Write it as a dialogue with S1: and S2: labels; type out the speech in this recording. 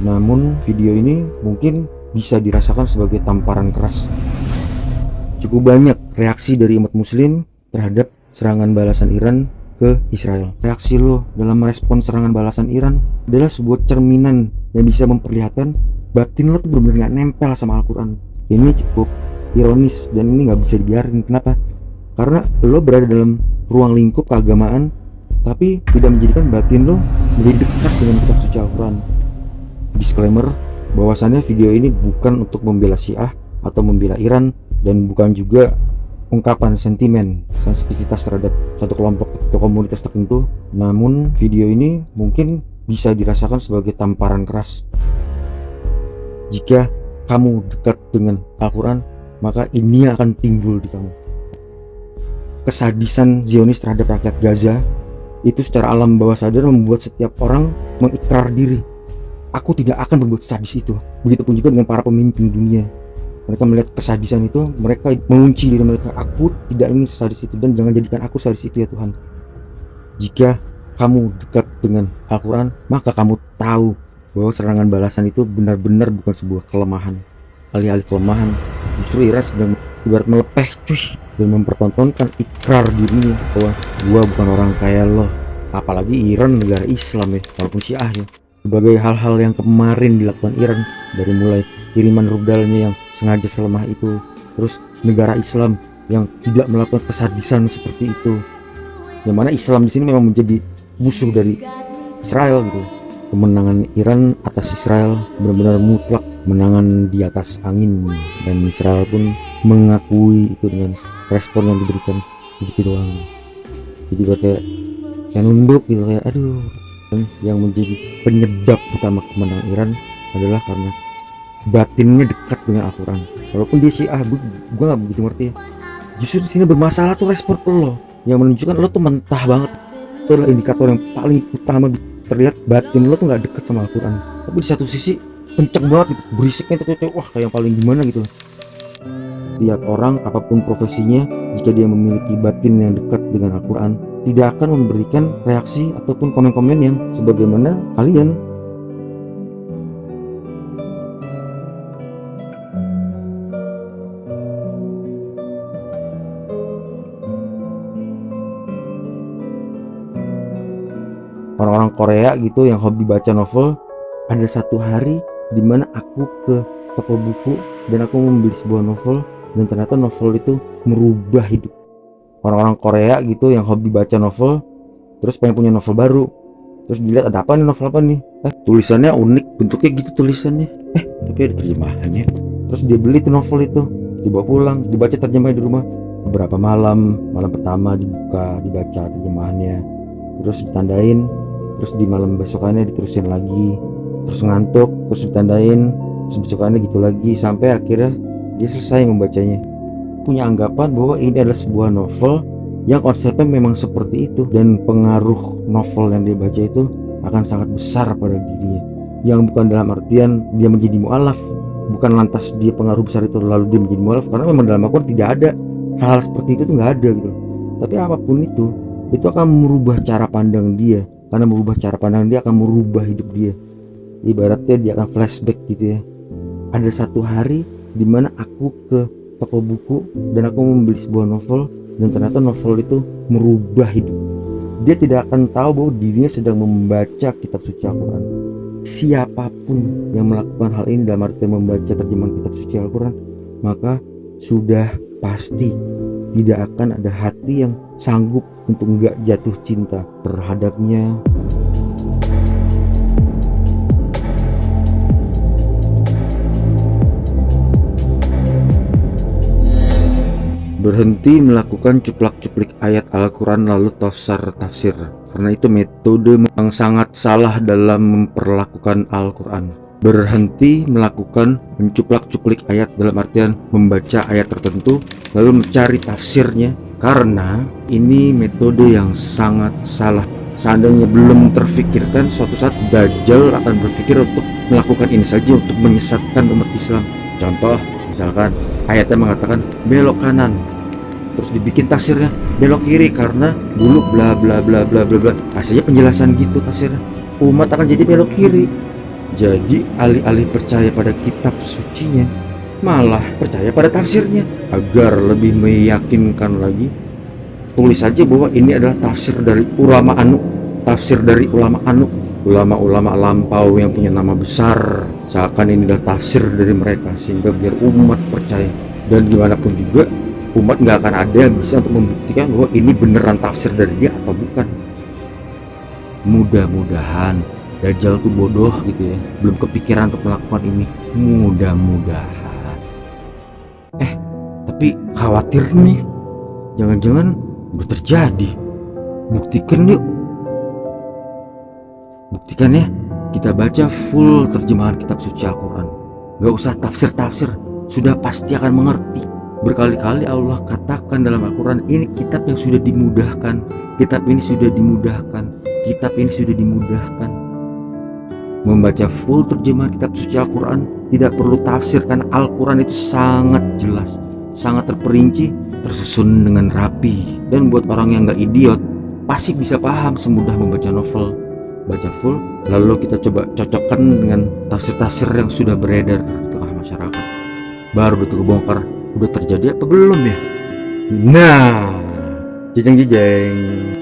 S1: Namun video ini mungkin bisa dirasakan sebagai tamparan keras. Cukup banyak reaksi dari umat muslim terhadap serangan balasan Iran ke Israel. Reaksi lo dalam merespon serangan balasan Iran adalah sebuah cerminan yang bisa memperlihatkan batin lo tuh benar-benar gak nempel sama Al-Quran. Ini cukup ironis dan ini gak bisa dibiarin. Kenapa? Karena lo berada dalam ruang lingkup keagamaan tapi tidak menjadikan batin lo menjadi dekat dengan kitab suci Al-Quran. Disclaimer bahwasannya video ini bukan untuk membela Syiah atau membela Iran dan bukan juga ungkapan sentimen sensitivitas terhadap satu kelompok atau komunitas tertentu. Namun video ini mungkin bisa dirasakan sebagai tamparan keras. Jika kamu dekat dengan Al-Quran, maka ini akan timbul di kamu. Kesadisan Zionis terhadap rakyat Gaza itu secara alam bawah sadar membuat setiap orang mengikrar diri, aku tidak akan berbuat sadis itu. Begitupun juga dengan para pemimpin dunia. Mereka melihat kesadisan itu, mereka mengunci diri mereka, aku tidak ingin sesadis itu dan jangan jadikan aku sadis itu ya Tuhan. Jika kamu dekat dengan Al-Quran, maka kamu tahu bahwa serangan balasan itu benar-benar bukan sebuah kelemahan. Alih-alih kelemahan, justru Iran sedang ibarat melepeh dan mempertontonkan ikrar dirinya bahwa gua bukan orang kayak lo. Apalagi Iran negara Islam ya, walaupun Syiah ya. Sebagai hal-hal yang kemarin dilakukan Iran, dari mulai kiriman rudalnya yang sengaja selemah itu, terus negara Islam yang tidak melakukan kesadisan seperti itu, yang mana Islam di sini memang menjadi musuh dari Israel gitu. Kemenangan Iran atas Israel benar-benar mutlak, kemenangan di atas angin, dan Israel pun mengakui itu dengan respon yang diberikan begitu doang. Jadi kayak nunduk gitu, kayak aduh. Yang menjadi penyebab utama kemenangan Iran adalah karena batinnya dekat dengan Al-Quran. Walaupun dia Syiah, gue gak begitu ngerti ya. Justru di sini bermasalah tuh respon lo yang menunjukkan lo tuh mentah banget. Itu adalah indikator yang paling utama terlihat batin lo tuh gak dekat sama Al-Quran. Tapi di satu sisi kenceng banget gitu, berisiknya tuh wah kayak yang paling gimana gitu. Tiap orang apapun profesinya, jika dia memiliki batin yang dekat dengan Al-Quran, tidak akan memberikan reaksi ataupun komen-komen yang sebagaimana kalian. Orang-orang Korea gitu yang hobi baca novel, ada satu hari dimana aku ke toko buku dan aku membeli sebuah novel, dan ternyata novel itu merubah hidup. Orang-orang Korea gitu yang hobi baca novel, terus pengen punya novel baru, terus dilihat ada apa nih, novel apa nih, tulisannya unik, bentuknya gitu tulisannya, tapi ada terjemahannya. Terus dia beli tuh novel itu, dibawa pulang, dibaca terjemahnya di rumah. Beberapa malam pertama dibaca terjemahannya, terus ditandain, terus di malam besokannya diterusin lagi, terus ngantuk, terus ditandain, terus besokannya gitu lagi, sampai akhirnya dia selesai membacanya. Punya anggapan bahwa ini adalah sebuah novel yang konsepnya memang seperti itu, dan pengaruh novel yang dia baca itu akan sangat besar pada dirinya. Yang bukan dalam artian dia menjadi mu'alaf, bukan lantas dia pengaruh besar itu lalu dia menjadi mu'alaf, karena memang dalam Al-Quran tidak ada hal seperti itu tuh nggak ada gitu. Tapi apapun itu akan merubah cara pandang dia, karena merubah cara pandang dia akan merubah hidup dia. Ibaratnya dia akan flashback gitu ya. Ada satu hari dimana aku ke toko buku dan aku membeli sebuah novel, dan ternyata novel itu merubah hidup. Dia tidak akan tahu bahwa dirinya sedang membaca kitab suci Al-Quran. Siapapun yang melakukan hal ini dalam arti membaca terjemahan kitab suci Al-Quran, maka sudah pasti tidak akan ada hati yang sanggup untuk enggak jatuh cinta terhadapnya. Berhenti melakukan cuplak-cuplik ayat Al-Quran lalu tafsir, karena itu metode yang sangat salah dalam memperlakukan Al-Quran. Berhenti melakukan mencuplak-cuplik ayat dalam artian membaca ayat tertentu lalu mencari tafsirnya, karena ini metode yang sangat salah. Seandainya belum terfikirkan, suatu saat Dajjal akan berpikir untuk melakukan ini saja untuk menyesatkan umat Islam. Contoh, misalkan ayatnya mengatakan belok kanan, terus dibikin tafsirnya belok kiri karena dulu bla bla bla bla bla bla, kasihnya penjelasan gitu tafsirnya, umat akan jadi belok kiri. Jadi alih-alih percaya pada kitab sucinya, malah percaya pada tafsirnya. Agar lebih meyakinkan lagi, tulis saja bahwa ini adalah tafsir dari ulama anu, tafsir dari ulama anu, ulama-ulama lampau yang punya nama besar. Seakan ini adalah tafsir dari mereka, sehingga biar umat percaya. Dan gimana pun juga, umat nggak akan ada yang bisa untuk membuktikan bahwa ini beneran tafsir dari dia atau bukan. Mudah-mudahan Dajjal tuh bodoh gitu ya, belum kepikiran untuk melakukan ini. Mudah-mudahan. Tapi khawatir nih, jangan-jangan udah terjadi. Buktikan yuk. Buktikan ya, kita baca full terjemahan kitab suci Al-Quran. Gak usah tafsir-tafsir, sudah pasti akan mengerti. Berkali-kali Allah katakan dalam Al-Quran, ini kitab yang sudah dimudahkan, kitab ini sudah dimudahkan, kitab ini sudah dimudahkan. Membaca full terjemahan kitab suci Al-Quran tidak perlu tafsir, kan Al-Quran itu sangat jelas, sangat terperinci, tersusun dengan rapi. Dan buat orang yang gak idiot, pasti bisa paham semudah membaca novel. Baca full, lalu kita coba cocokkan dengan tafsir-tafsir yang sudah beredar di tengah masyarakat. Baru betul kebongkar, udah terjadi apa belum ya? Nah, jejeng-jejeng.